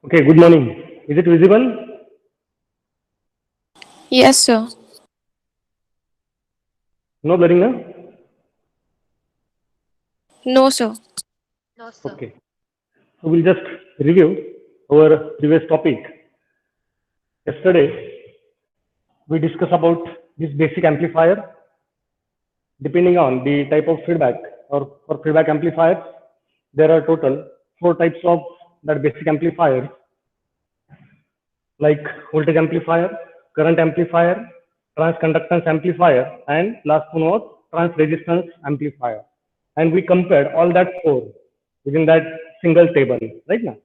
Okay, good morning. Is it visible? Yes, sir. No blurring, na? No, sir. No, sir. Okay. So we'll just review our previous topic. Yesterday, we discussed about this basic amplifier. Depending on the type of feedback or for feedback amplifiers, there are total four types of that basic amplifiers, like voltage amplifier, current amplifier, transconductance amplifier, and last one was transresistance amplifier. And we compared all that four within that single table, right now.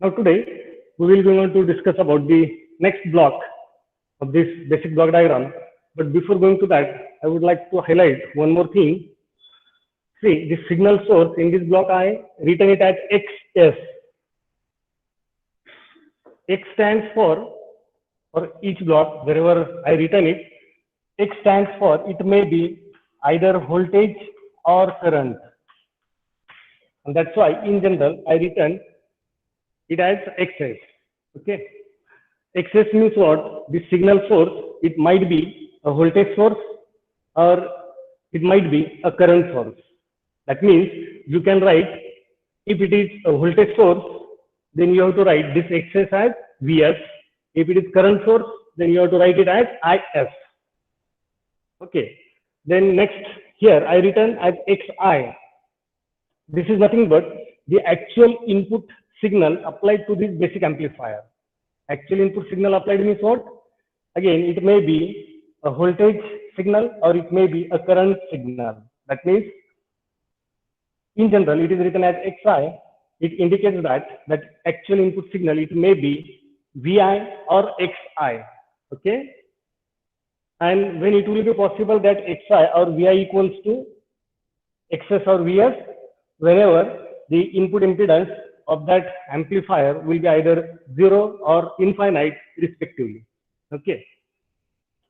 Now today, we will going on to discuss about the next block of this basic block diagram. But before going to that, I would like to highlight one more thing. See, the signal source in this block, I written it as XS. X stands for each block, wherever I written it, X stands for, it may be either voltage or current. And that's why in general, I written it as XS. Okay. XS means what? The signal source, it might be a voltage source or it might be a current source. That means you can write, if it is a voltage source, then you have to write this XS as Vs. If it is current source, then you have to write it as Is. Okay. Then next, here I written as Xi. This is nothing but the actual input signal applied to this basic amplifier. Actual input signal applied means what? Again, it may be a voltage signal or it may be a current signal. That means, in general, it is written as Xi. It indicates that actual input signal, it may be Vi or Xi. Okay. And when it will be possible that Xi or Vi equals to Xs or Vs, whenever the input impedance of that amplifier will be either 0 or infinite respectively. Okay.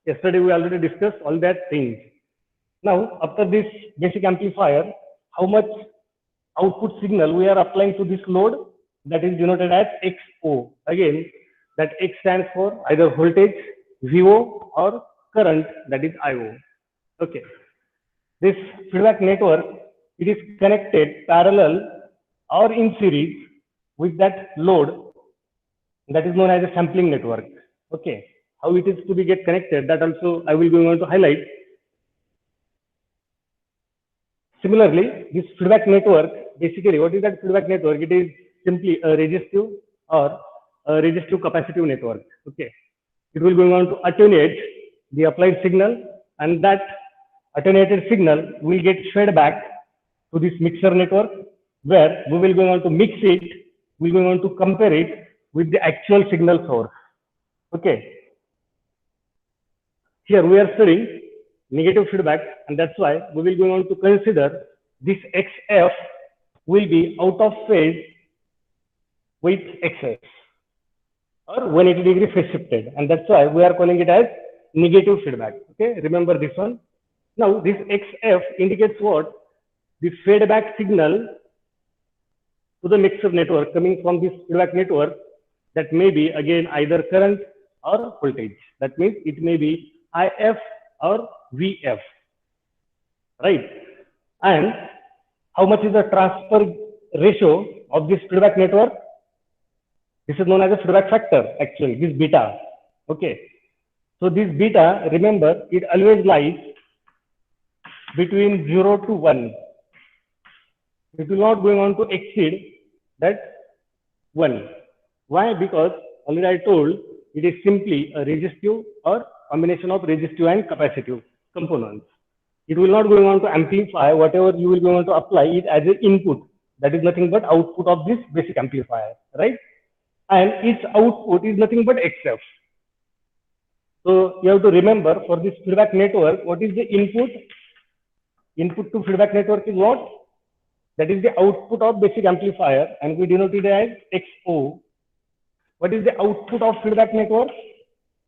Yesterday we already discussed all that things. Now, after this basic amplifier, how much output signal we are applying to this load, that is denoted as XO. Again, that X stands for either voltage, VO, or current, that is IO. Okay. This feedback network, it is connected parallel or in series with that load, that is known as a sampling network. Okay. How it is to be get connected, that also I will be going to highlight. Similarly, this feedback network, basically, what is that feedback network? It is simply a resistive or a resistive capacitive network. Okay. It will going on to attenuate the applied signal, and that attenuated signal will get fed back to this mixer network, where we will going on to mix it, we will going on to compare it with the actual signal source. Okay. Here we are studying negative feedback, and that's why we will going on to consider this XF will be out of phase with XS or 180-degree phase shifted, and that's why we are calling it as negative feedback. Okay, remember this one. Now this XF indicates what? The feedback signal to the mixer network coming from this feedback network, that may be again either current or voltage. That means it may be IF or VF, right? And how much is the transfer ratio of this feedback network? This is known as a feedback factor, actually, this beta. Okay. So this beta, remember, it always lies between 0 to 1. It will not going on to exceed that 1. Why? Because already I told it is simply a resistive or combination of resistive and capacitive components. It will not going on to amplify whatever you will going on to apply it as an input. That is nothing but output of this basic amplifier, right? And its output is nothing but XF. So you have to remember, for this feedback network, what is the input? Input to feedback network is what? That is the output of basic amplifier, and we denote it as XO. What is the output of feedback network?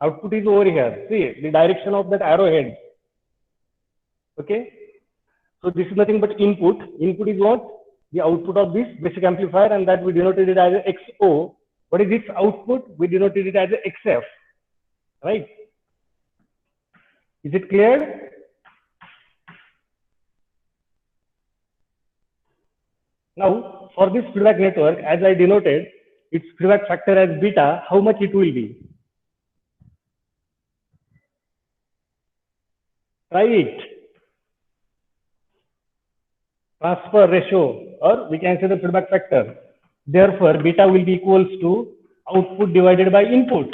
Output is over here. See the direction of that arrowhead. Okay. So this is nothing but input. Input is what? the output of this basic amplifier, and that we denoted it as a XO. What is its output? We denoted it as a XF, right? Is it clear? Now, for this feedback network, as I denoted its feedback factor as beta, how much it will be? Try it. Transfer ratio, or we can say the feedback factor. Therefore, beta will be equals to output divided by input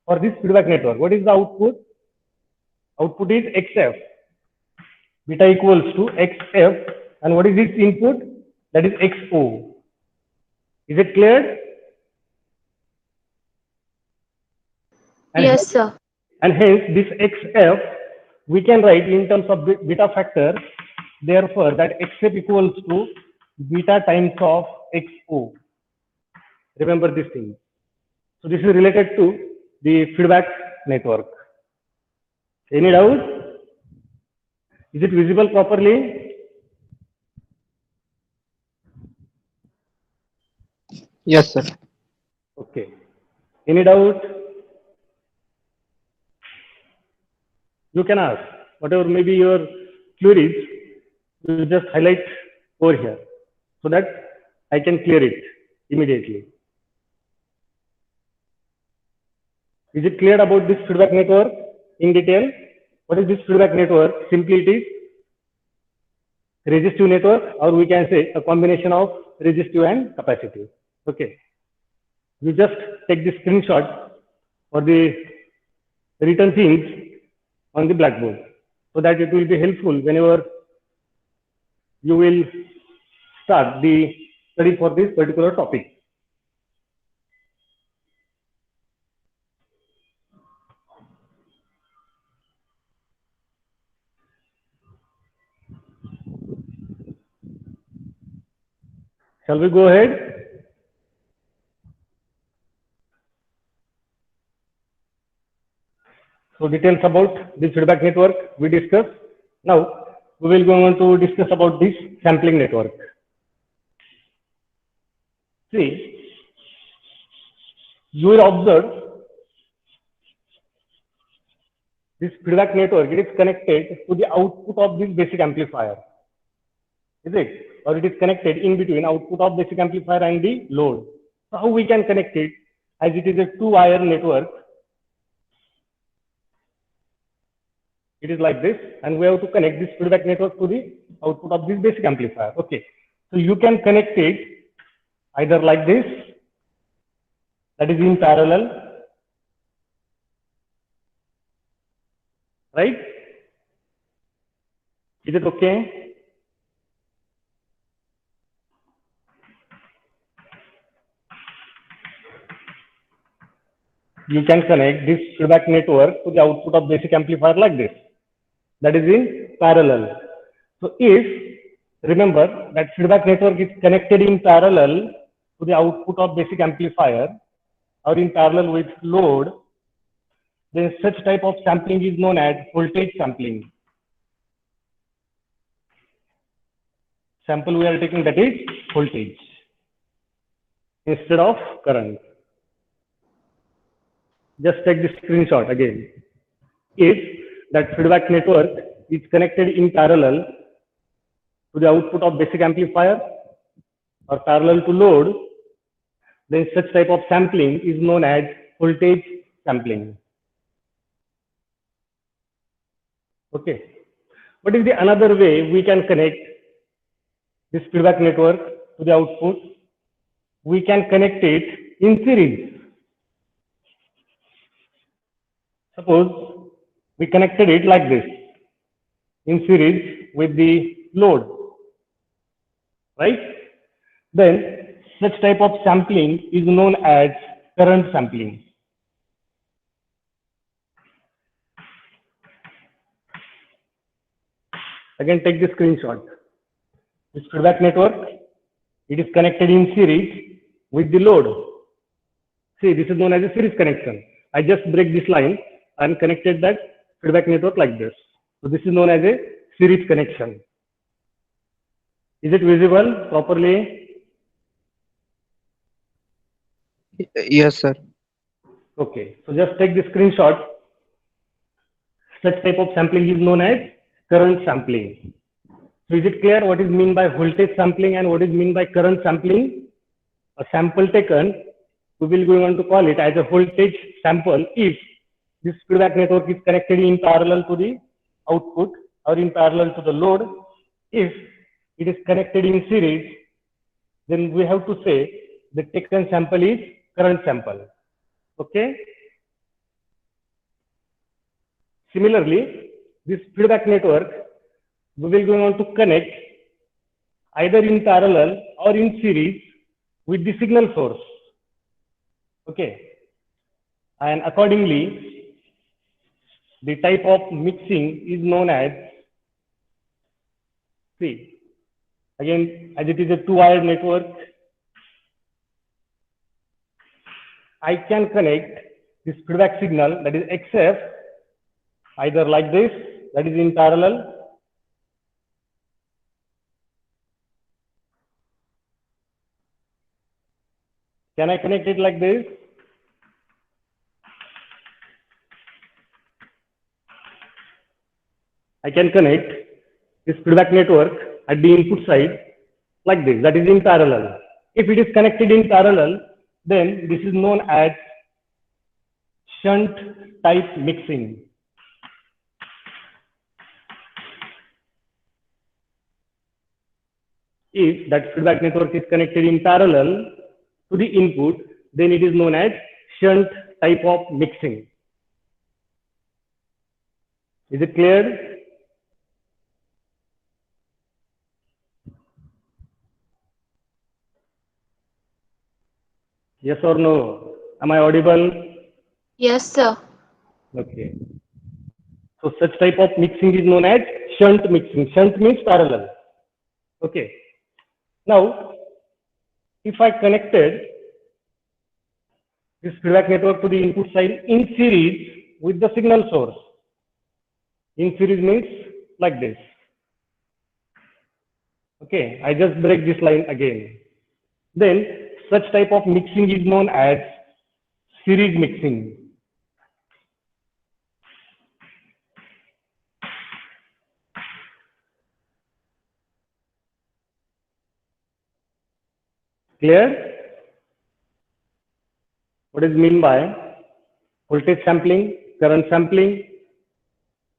for this feedback network. What is the output? Output is XF. Beta equals to XF. And what is its input? That is XO. Is it clear? And Yes, sir. And hence, this XF we can write in terms of beta factor. Therefore, that XF equals to beta times of XO. Remember this thing. So this is related to the feedback network. Any doubt? Is it visible properly? Yes, sir. Okay. Any doubt? You can ask. Whatever may be your queries, you just highlight over here so that I can clear it immediately. Is it clear about this feedback network in detail? What is this feedback network? Simply it is resistive network, or we can say a combination of resistive and capacitive. Okay. You just take the screenshot for the written things on the blackboard so that it will be helpful whenever you will start the study for this particular topic. Shall we go ahead? So details about this feedback network we discussed. Now we will go on to discuss about this sampling network. See, you will observe this feedback network, it is connected to the output of this basic amplifier. Is it? Or it is connected in between output of basic amplifier and the load. So how we can connect it? As it is a two-wire network, it is like this, and we have to connect this feedback network to the output of this basic amplifier. Okay. So you can connect it either like this, that is in parallel, right? Is it okay? You can connect this feedback network to the output of basic amplifier like this. That is in parallel. So if, remember that feedback network is connected in parallel to the output of basic amplifier or in parallel with load, then such type of sampling is known as voltage sampling. Sample we are taking, that is voltage instead of current. Just take this screenshot again. If that feedback network is connected in parallel to the output of basic amplifier or parallel to load, then such type of sampling is known as voltage sampling. Okay. What is the another way we can connect this feedback network to the output? We can connect it in series. Suppose we connected it like this, in series with the load, right? Then such type of sampling is known as current sampling. Again, take the screenshot. This feedback network, it is connected in series with the load. See, this is known as a series connection. I just break this line and connected that feedback network like this. So this is known as a series connection. Is it visible properly? Yes, sir. Okay, so just take the screenshot. Such type of sampling is known as current sampling. So is it clear what is meant by voltage sampling and what is meant by current sampling? A sample taken, we will going on to call it as a voltage sample if this feedback network is connected in parallel to the output or in parallel to the load. If it is connected in series, then we have to say the taken sample is current sample. Okay. Similarly, this feedback network, we will going on to connect either in parallel or in series with the signal source. Okay. And accordingly, the type of mixing is known as, see, again, as it is a two-wired network, I can connect this feedback signal, that is XF, either like this, that is in parallel, can I connect it like this? I can connect this feedback network at the input side like this, that is in parallel. If it is connected in parallel, then this is known as shunt type mixing. If that feedback network is connected in parallel to the input, then it is known as shunt type of mixing. Is it clear? Yes or no? Am I audible? Yes, sir. Okay. So such type of mixing is known as shunt mixing. Shunt means parallel. Okay. Now, if I connected this feedback network to the input side in series with the signal source, in series means like this. Okay, I just break this line again. Then such type of mixing is known as series mixing. Clear? What is mean by voltage sampling, current sampling,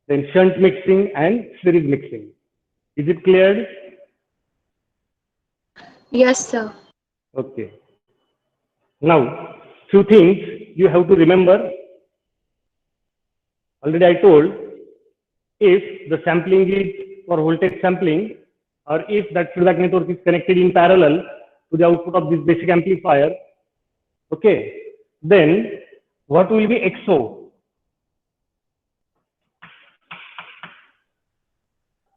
then shunt mixing and series mixing? Is it clear? Yes, sir. Okay. Now, few things you have to remember. Already I told, if the sampling is for voltage sampling, or if that feedback network is connected in parallel to the output of this basic amplifier, okay, then what will be XO?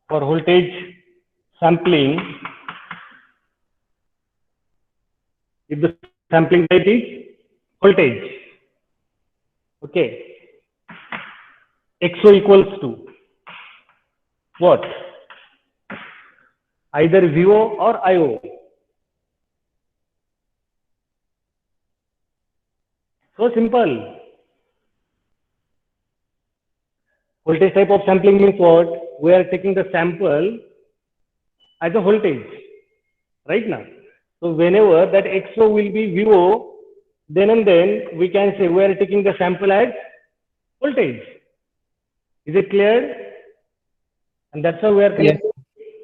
For voltage sampling, if the sampling type is voltage, okay, XO equals to what? Either VO or IO. So simple. Voltage type of sampling means what? We are taking the sample as a voltage, right now. So whenever that XO will be VO, then and then we can say we are taking the sample as voltage. Is it clear? And that's how we are Yes. connecting.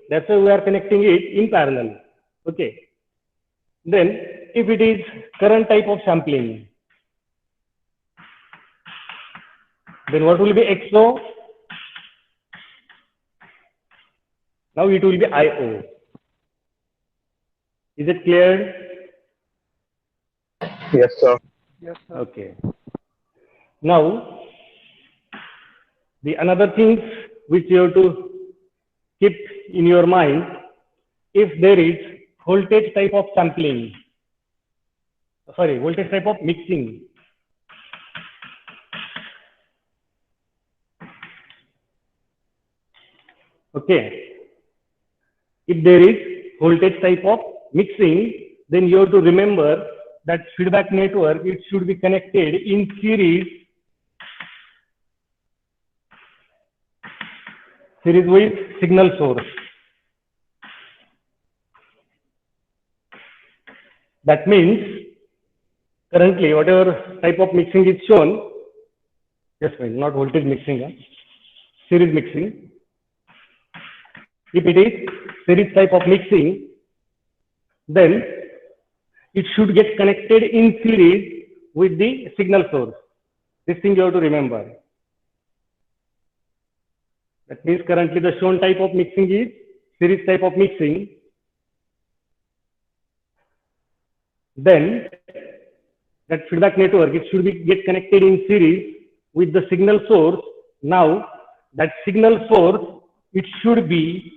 That's why we are connecting it in parallel. Okay. Then if it is current type of sampling, then what will be XO? Now it will be IO. Is it clear? Yes, sir. Okay. Now, the another things which you have to keep in your mind, if there is voltage type of sampling, sorry, voltage type of mixing. Okay. If there is voltage type of mixing, then you have to remember that feedback network, it should be connected in series with signal source. That means currently whatever type of mixing is shown, just wait, not voltage mixing, series mixing. If it is series type of mixing, then it should get connected in series with the signal source. This thing you have to remember. That means currently the shown type of mixing is series type of mixing. Then that feedback network, it should be get connected in series with the signal source. Now that signal source, it should be,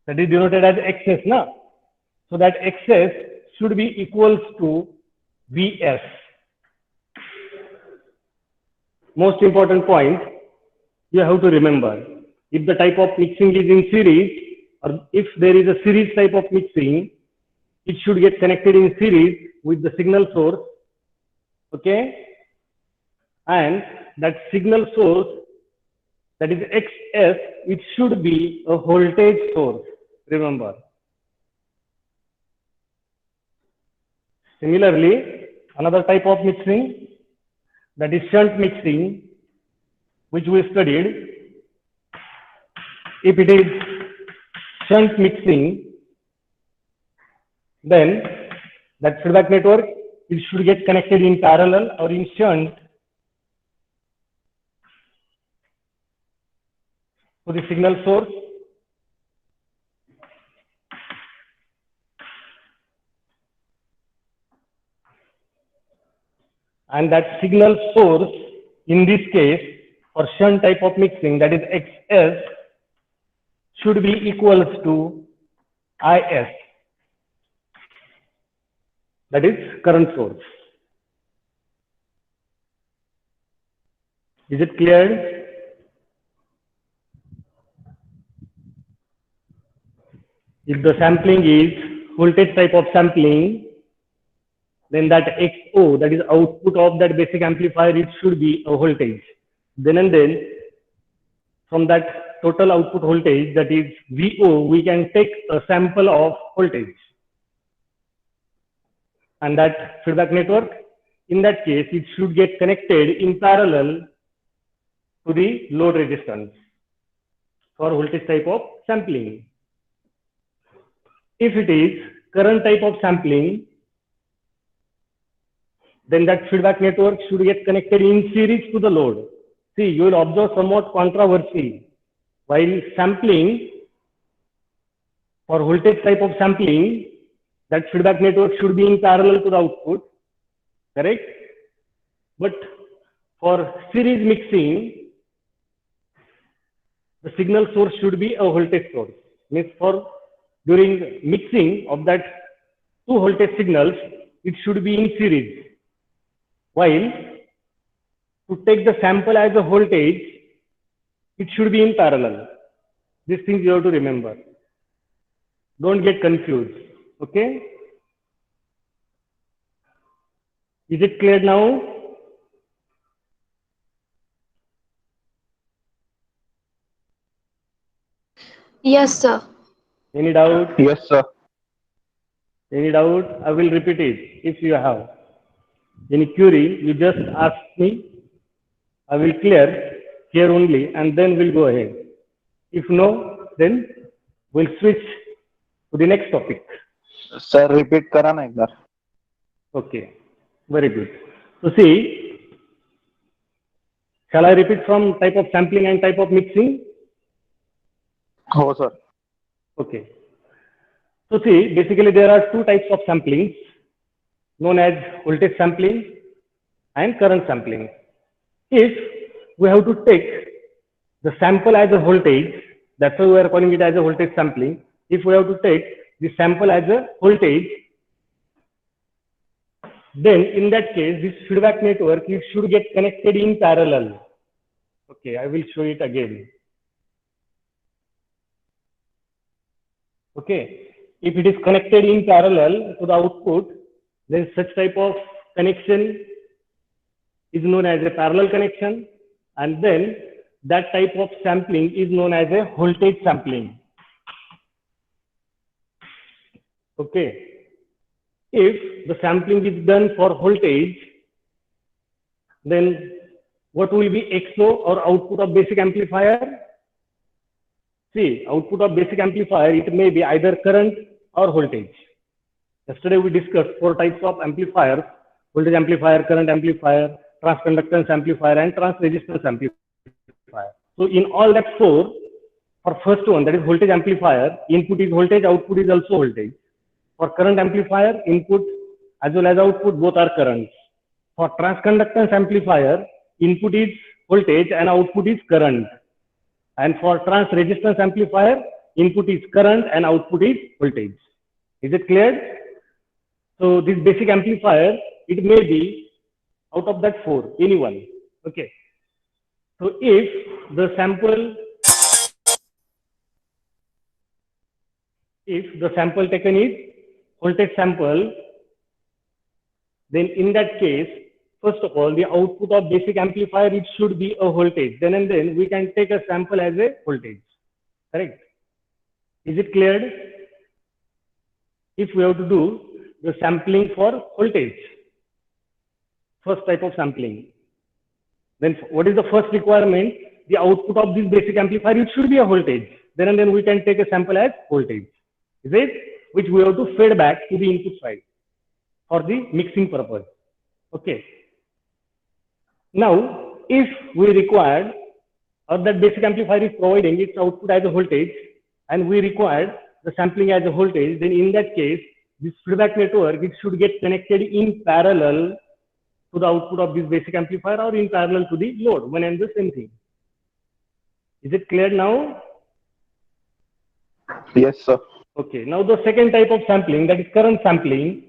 that is denoted as XS, na? So that XS should be equals to Vs. Most important point you have to remember. If the type of mixing is in series, or if there is a series type of mixing, it should get connected in series with the signal source. Okay? And that signal source, that is XS, it should be a voltage source. Remember. Similarly, another type of mixing, that is shunt mixing, which we studied. If it is shunt mixing, then that feedback network, it should get connected in parallel or in shunt to the signal source. And that signal source, in this case, for shunt type of mixing, that is XS, should be equals to IS. That is current source. Is it clear? If the sampling is voltage type of sampling, then that XO, that is output of that basic amplifier, it should be a voltage. Then and then, from that total output voltage, that is VO, we can take a sample of voltage. And that feedback network, in that case, it should get connected in parallel to the load resistance for voltage type of sampling. If it is current type of sampling, then that feedback network should get connected in series to the load. See, you will observe somewhat controversy. While sampling, for voltage type of sampling, that feedback network should be in parallel to the output, correct? But for series mixing, the signal source should be a voltage source. Means for during mixing of that two voltage signals, it should be in series. While to take the sample as a voltage, it should be in parallel. These things you have to remember. Don't get confused. Okay? Is it clear now? Yes, sir. Any doubt? Yes, sir. Any doubt? I will repeat it if you have. Any query, you just ask me. I will clear here only and then we'll go ahead. If no, then we'll switch to the next topic. Sir, repeat करा ना एक बार. Okay, very good. So see, shall I repeat from type of sampling and type of mixing? हो sir. Okay. So see, basically there are two types of sampling known as voltage sampling and current sampling. If we have to take the sample as a voltage, that's why we are calling it as a voltage sampling. If we have to take the sample as a voltage, then in that case, this feedback network, it should get connected in parallel. Okay, I will show it again. Okay. If it is connected in parallel to the output, then such type of connection is known as a parallel connection, and then that type of sampling is known as a voltage sampling. Okay. If the sampling is done for voltage, then what will be XO or output of basic amplifier? See, output of basic amplifier, it may be either current or voltage. Yesterday we discussed 4 types of amplifiers: voltage amplifier, current amplifier, transconductance amplifier, and transresistance amplifier. So in all that 4, for first one, that is voltage amplifier, input is voltage, output is also voltage. For current amplifier, input as well as output both are current. For transconductance amplifier, input is voltage and output is current. And for transresistance amplifier, input is current and output is voltage. Is it clear? So this basic amplifier, it may be out of that 4, any one. Okay. So if the sample taken is voltage sample, then in that case, first of all, the output of basic amplifier, it should be a voltage. Then and then we can take a sample as a voltage. Correct? Is it cleared? If we have to do the sampling for voltage, first type of sampling, then what is the first requirement? The output of this basic amplifier, it should be a voltage. Then and then we can take a sample as voltage. Is it? Which we have to feed back to the input side for the mixing purpose. Okay. Now, if we required, or that basic amplifier is providing its output as a voltage, and we required the sampling as a voltage, then in that case, this feedback network, it should get connected in parallel to the output of this basic amplifier or in parallel to the load, one and the same thing. Is it clear now? Yes, sir. Okay. Now the second type of sampling, that is current sampling.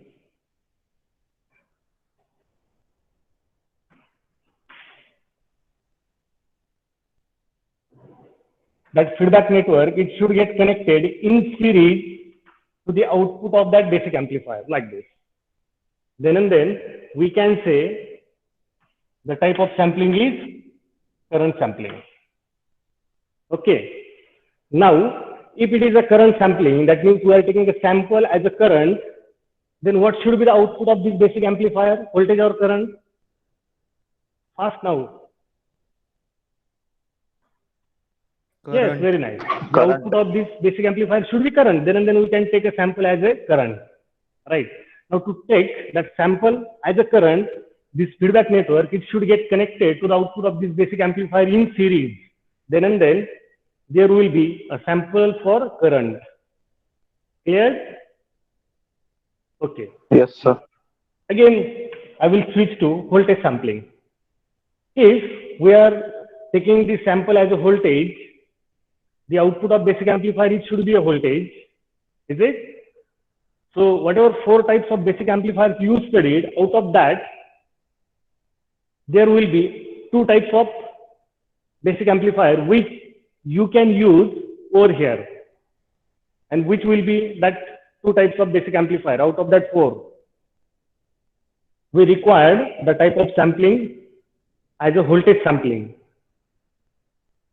That feedback network, it should get connected in series to the output of that basic amplifier, like this. Then and then we can say the type of sampling is current sampling. Okay. Now, if it is a current sampling, that means we are taking a sample as a current, then what should be the output of this basic amplifier, voltage or current? Ask now. Current. Yes, very nice. The Current. output of this basic amplifier should be current. Then and then we can take a sample as a current. Right. Now to take that sample as a current, this feedback network, it should get connected to the output of this basic amplifier in series. Then and then there will be a sample for current. Clear? Okay. Yes, sir. Again, I will switch to voltage sampling. If we are taking the sample as a voltage, the output of basic amplifier, it should be a voltage. Is it? So whatever 4 types of basic amplifiers you studied, out of that, there will be 2 types of basic amplifier which you can use over here. And which will be that 2 types of basic amplifier out of that 4. We required the type of sampling as a voltage sampling.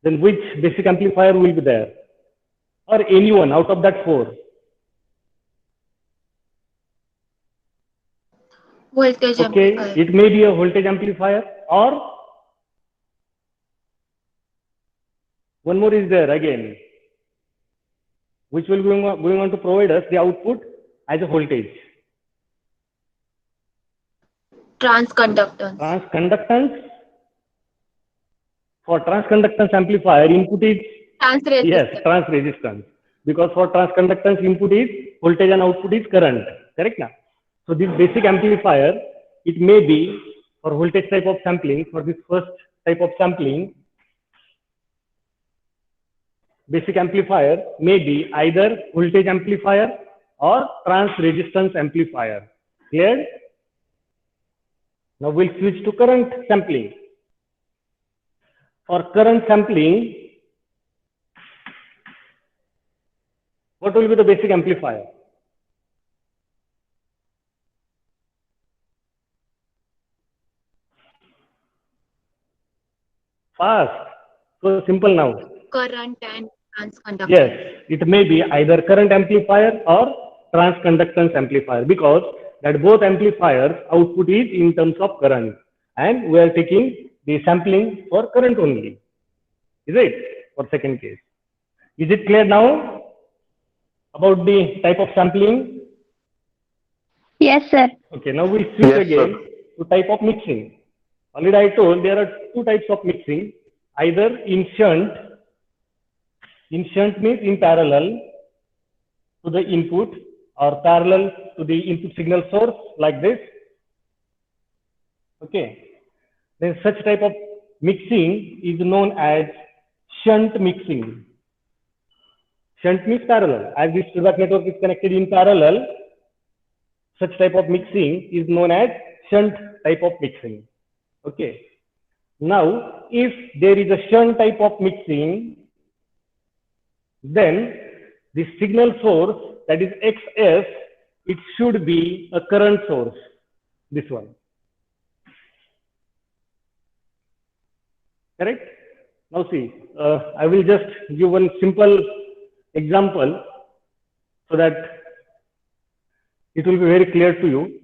Then which basic amplifier will be there? Or any one out of that 4? Voltage Okay, amplifier. it may be a voltage amplifier, or one more is there again, which will going on to provide us the output as a voltage. Transconductance. Transconductance. For transconductance amplifier, input is yes, Transresistance. transresistance. Because for transconductance, input is voltage and output is current. Correct now? So this basic amplifier, it may be for voltage type of sampling. For this first type of sampling, basic amplifier may be either voltage amplifier or transresistance amplifier. Clear? Now we'll switch to current sampling. For current sampling, What will be the basic amplifier? Fast. So simple now. Current and transconductance. Yes, it may be either current amplifier or transconductance amplifier, because that both amplifiers output is in terms of current, and we are taking the sampling for current only. Is it? For second case. Is it clear now about the type of sampling? Yes, sir. Okay, now we switch Yes, again sir. to type of mixing. Already I told there are two types of mixing, either in shunt. In shunt means in parallel to the input or parallel to the input signal source, like this. Okay. Then such type of mixing is known as shunt mixing. Shunt means parallel. As this feedback network is connected in parallel, such type of mixing is known as shunt type of mixing. Okay. Now, if there is a shunt type of mixing, then the signal source, that is XS, it should be a current source, this one. Correct? Now see, I will just give one simple example so that it will be very clear to you.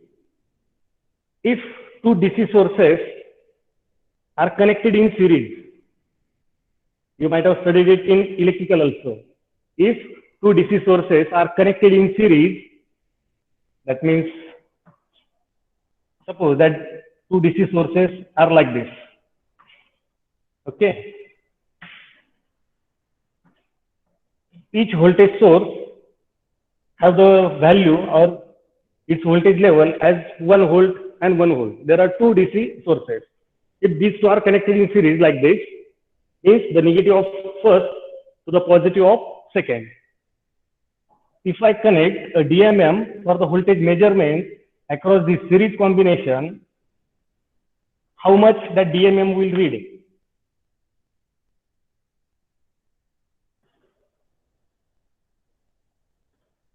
If two DC sources are connected in series, you might have studied it in electrical also. If two DC sources are connected in series, that means, suppose that two DC sources are like this. Okay. Each voltage source have the value or its voltage level as 1 volt and 1 volt. There are two DC sources. If these two are connected in series like this, means the negative of first to the positive of second. If I connect a DMM for the voltage measurement across this series combination, how much that DMM will read?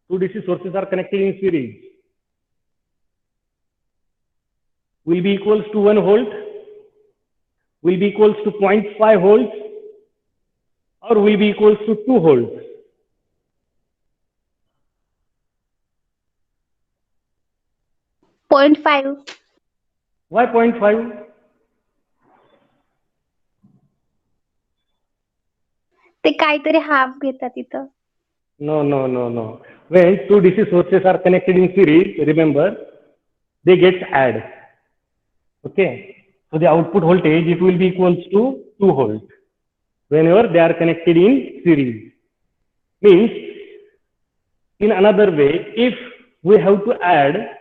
Two DC sources are connected in series. Will be equals to 1 volt, will be equals to 0.5 volts, or will be equals to 2 volts. Point 5. Why 0.5? ते काहीतरी half घेतात तिथं. No. When two DC sources are connected in series, remember, they get add. Okay. So the output voltage, it will be equals to 2 volts whenever they are connected in series. Means, in another way, if we have to add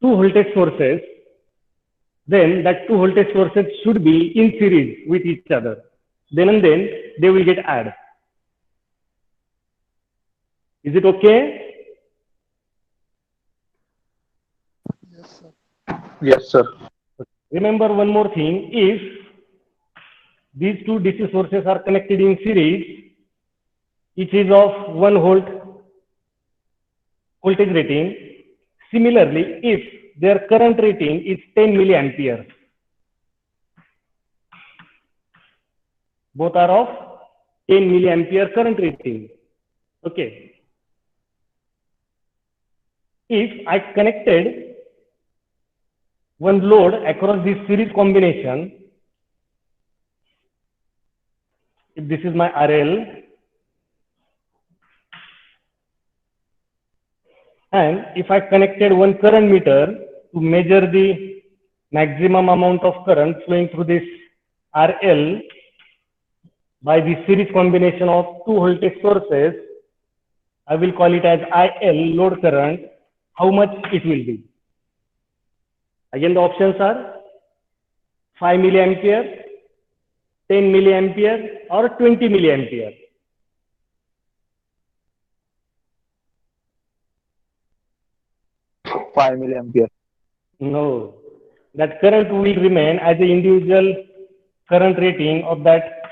two voltage sources, then that two voltage sources should be in series with each other. Then and then they will get add. Is it okay? Yes, sir. Remember one more thing, if these two DC sources are connected in series, each is of 1 volt voltage rating. Similarly, if their current rating is 10 milliampere, both are of 10 milliampere current rating. Okay. If I connected one load across this series combination, if this is my RL, and if I connected one current meter to measure the maximum amount of current flowing through this RL by the series combination of two voltage sources, I will call it as IL, load current. How much it will be? Again, the options are 5 milliampere, 10 milliampere, or 20 milliampere. Five milliampere. No, that current will remain as the individual current rating of that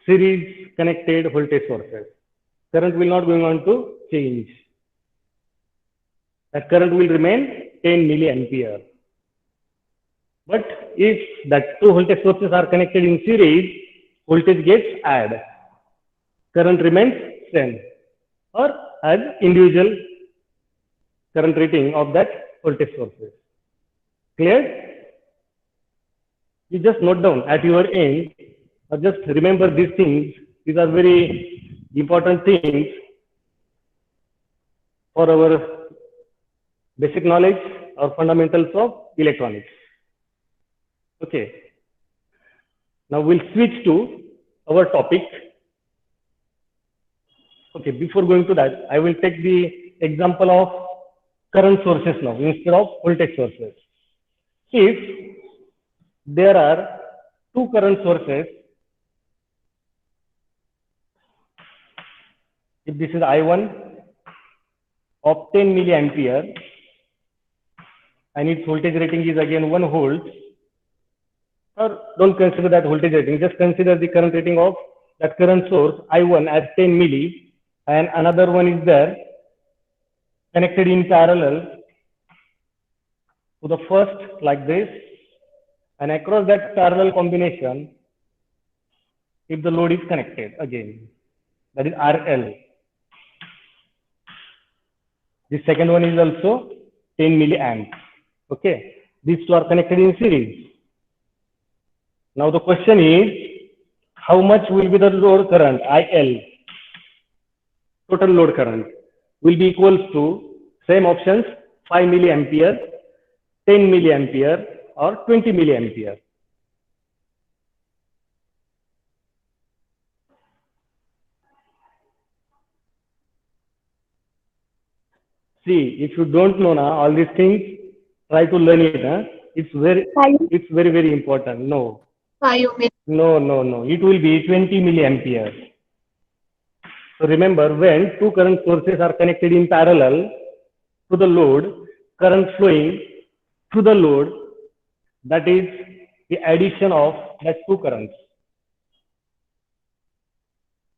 series connected voltage sources. current will not going on to change. That current will remain 10 milliampere. But if that two voltage sources are connected in series, voltage gets added. Current remains same or as individual current rating of that voltage sources. Clear? You just note down at your end or just remember these things. These are very important things for our basic knowledge or fundamentals of electronics. Okay. Now we'll switch to our topic. Okay, before going to that, I will take the example of current sources now instead of voltage sources. If there are two current sources, if this is I1 of 10 milliampere and its voltage rating is again 1 volt, or don't consider that voltage rating, just consider the current rating of that current source I1 as 10 milli, and another one is there connected in parallel to the first like this, and across that parallel combination, if the load is connected again, that is RL. The second one is also 10 milliamps. Okay, these two are connected in series. Now the question is, how much will be the load current IL? Total load current will be equals to same options 5 milliampere, 10 milliampere or 20 milliampere. See, if you don't know now all these things, try to learn it. Huh? It's very important. No. 5 minutes. No. It will be 20 milliampere. So remember, when two current sources are connected in parallel to the load, current flowing through the load, that is the addition of that two currents.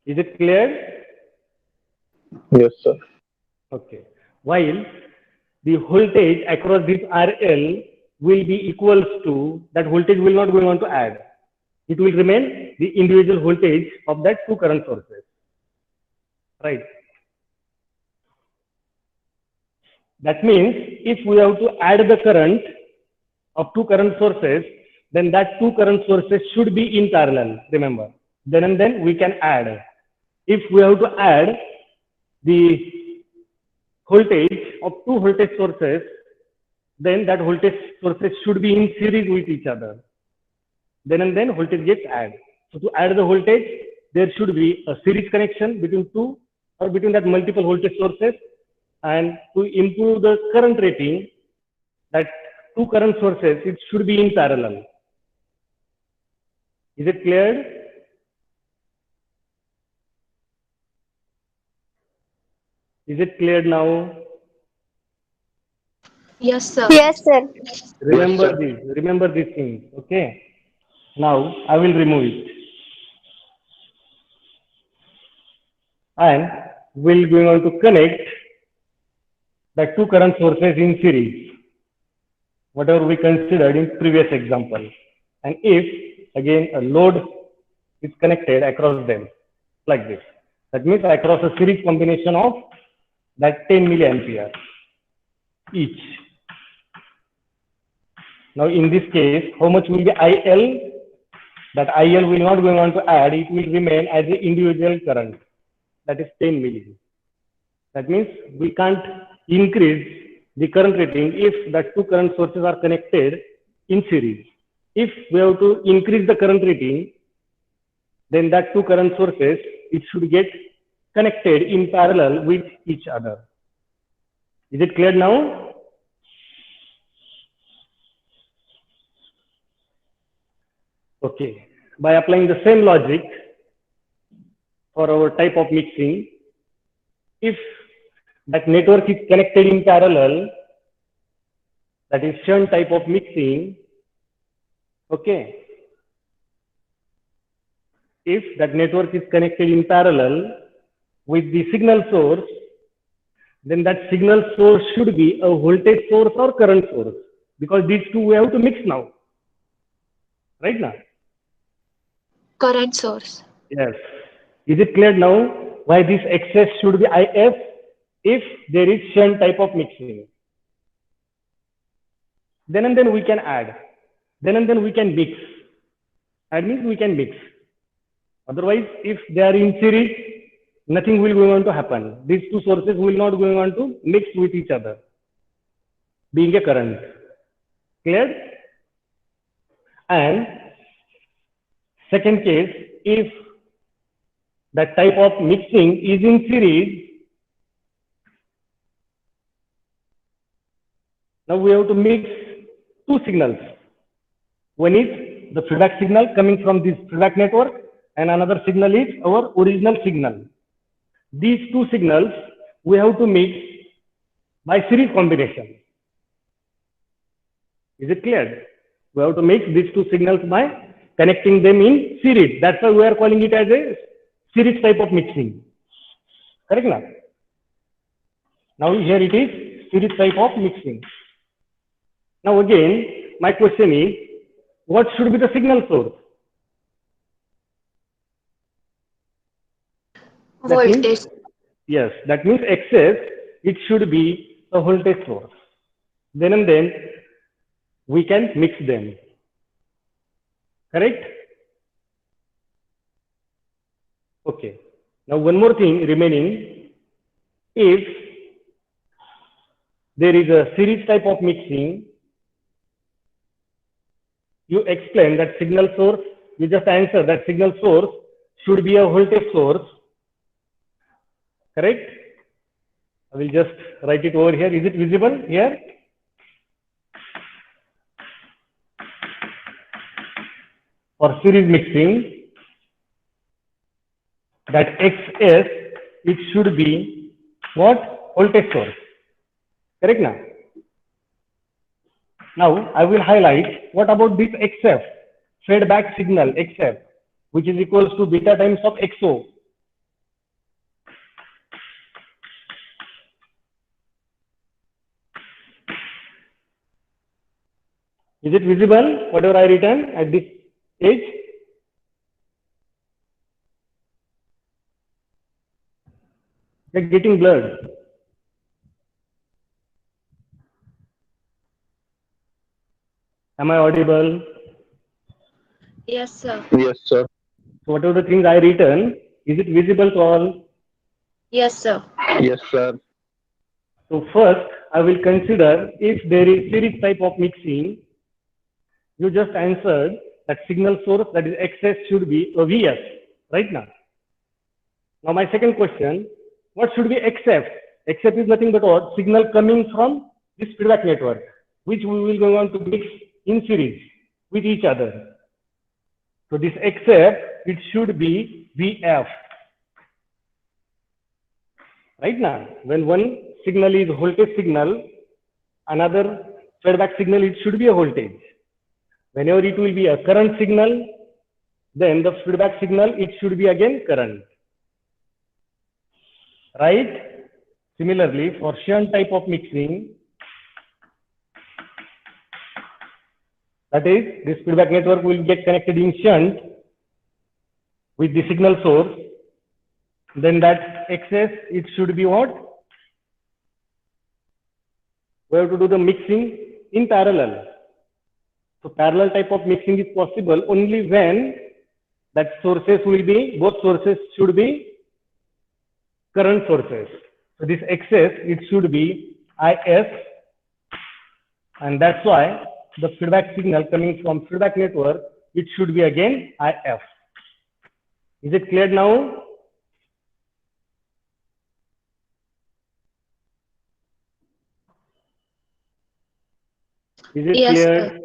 Is it clear? Yes, sir. Okay. While the voltage across this RL will be equals to, that voltage will not go on to add. It will remain the individual voltage of that two current sources. Right. That means if we have to add the current of two current sources, then that two current sources should be in parallel. Remember, then and then we can add. If we have to add the voltage of two voltage sources, then that voltage sources should be in series with each other. Then and then voltage gets added. So to add the voltage, there should be a series connection between two or between that multiple voltage sources, and to improve the current rating, that two current sources, it should be in parallel. Is it clear? Is it clear now? Yes, sir. Yes, sir. Remember Yes, sir. remember these things. Okay. Now I will remove it. And we're going on to connect the two current sources in series, whatever we considered in previous example. And if again a load is connected across them like this, that means across a series combination of that 10 milliampere each. Now in this case, how much will be IL? That IL will not going on to add, it will remain as an individual current, that is 10 milli. That means we can't increase the current rating if the two current sources are connected in series. If we have to increase the current rating, then that two current sources, it should get connected in parallel with each other. Is it clear now? Okay. By applying the same logic for our type of mixing, if that network is connected in parallel, that is shunt type of mixing. Okay. If that network is connected in parallel, with the signal source, then that signal source should be a voltage source or current source, because these two we have to mix now, right now? Current source. Yes. Is it clear now why this excess should be IF if there is shunt type of mixing? Then and then we can add. Then and then we can mix. Add means we can mix. Otherwise, if they are in series, nothing will going on to happen. These two sources will not going on to mix with each other, being a current. Clear? And second case, if that type of mixing is in series, now we have to mix two signals. One is the feedback signal coming from this feedback network, and another signal is our original signal. These two signals we have to mix by series combination. Is it clear? We have to mix these two signals by connecting them in series. That's why we are calling it as a series type of mixing. Correct now? Now here it is series type of mixing. Now again, my question is, what should be the signal source? That means- Voltage. Yes, that means excess, it should be a voltage source. Then and then we can mix them. Correct? Okay. Now one more thing remaining. If there is a series type of mixing, you explain that signal source, you just answer that signal source should be a voltage source. Correct? I will just write it over here. Is it visible here? For series mixing, that XS, it should be what? Voltage source. Correct now? Now I will highlight what about this XF, feedback signal XF, which is equals to beta times of XO. Is it visible, whatever I written at this page? They're getting blurred. Am I audible? Yes, sir. Yes, sir. So whatever the things I written, is it visible to all? Yes, sir. Yes, sir. So first, I will consider if there is series type of mixing. You just answered that signal source, that is XS, should be a VS, right now. Now my second question, what should be XF? XF is nothing but what? Signal coming from this feedback network, which we will go on to mix in series with each other. So this XF, it should be VF. Right now, when one signal is voltage signal, another feedback signal, it should be a voltage. Whenever it will be a current signal, then the feedback signal, it should be again current. Right? Similarly, for shunt type of mixing, that is, this feedback network will get connected in shunt with the signal source. Then that XS, it should be what? We have to do the mixing in parallel. So parallel type of mixing is possible only when that sources will be, both sources should be current sources. So this XS, it should be IS, and that's why the feedback signal coming from feedback network, it should be again IF. Is it clear now? Is it Yes, clear? sir.